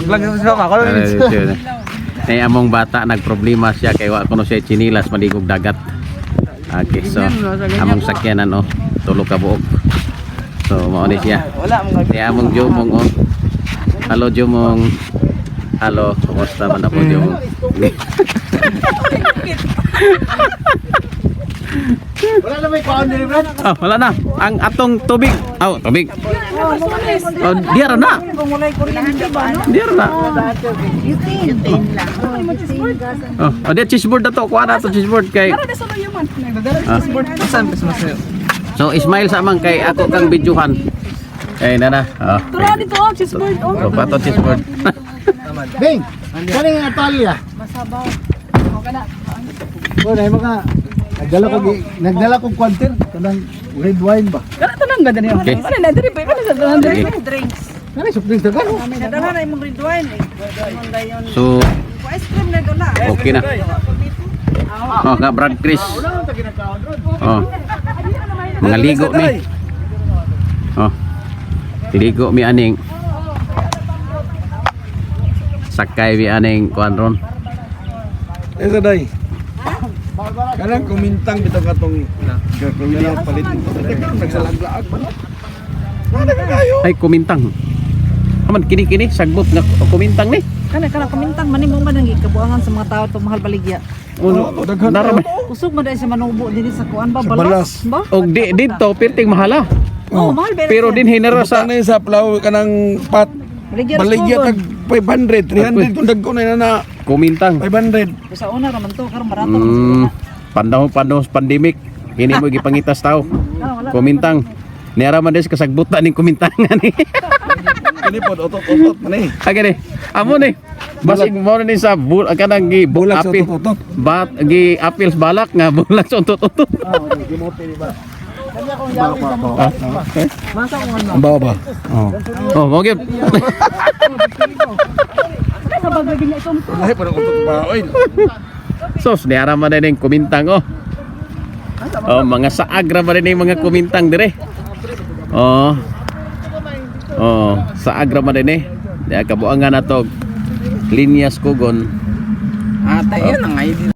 Vlog sa ako. Ay among bata nagproblema siya kay wa kuno siya chinilas maligog dagat. Okay, so among sakyanan oh, tulo ka buok. So mao ni siya. Kaya among Jomong oh. Halo Jomong. Halo, kumusta man ako Jomong? Wala na may boundary, Brad. Oh, wala na. Ang atong tubig. Oh, tubig. Oh, diara na. Diara na. Oh, dia cheeseboard na to. Kuha na to cheeseboard kay. So Ismail sa amang kay ako kang bidyuhan. Kay nana. Oh. Tara dito, cheeseboard. So pato cheeseboard. Bing, kani nga Atalia. Masabaw. Okay na. Wala mga nagdala ko kwantir kanang red wine ba. Kana to lang ganda niyo. Okay. Ano na diri pa sa drinks. Kani soft drinks dagan. Nadala na imong red wine eh. So Ice cream na doon na. okay na. Oh, nga Brad Chris. Oh. Mga ligo mi. Oh. Ligo mi aning. Sakay mi aning kuan ron. Esa day. Kanang kumintang bitaw katong gagawin palit nagsalaglaag ba? Nada ka kayo. Ay kumintang. Aman kini sagbot nga kumintang ni. Kana kumintang man mo man ang gikabuangan sa mga tao to mahal baligya. Uno naramay. Usog man dai sa manubo dinhi sa kuan ba Sa balas ba? Og di dito perting mahala. Oh, mahal Pero din hinara sa sa plaw kanang pat baligya tag 500 300 kung dagko na kumintang. 500. Sa una ra man to karon barato. Pandahon pandemic kini mo gipangitas tao. Kumintang. Niara man des kasagbutan ning kumintangan ni. Kini pod otot-otot man eh. Agani. Amo ni. Basig mo ni sa kanang gi Bulak sa apil. otot-otot. Bat gi apils balak nga bulak sa utot-utot. Ang bawa ba? Oh. Oh, mo gyud. Sa bagay na ito. Lahi pa ng otot pa. Oy. Sos, niara man din kumintang oh. Oh, mga saag ra man din mga kumintang dire. Oh. Oh, saag ra man din eh. Di kabuangan nato Linyas Kugon. Tayo na nga yun.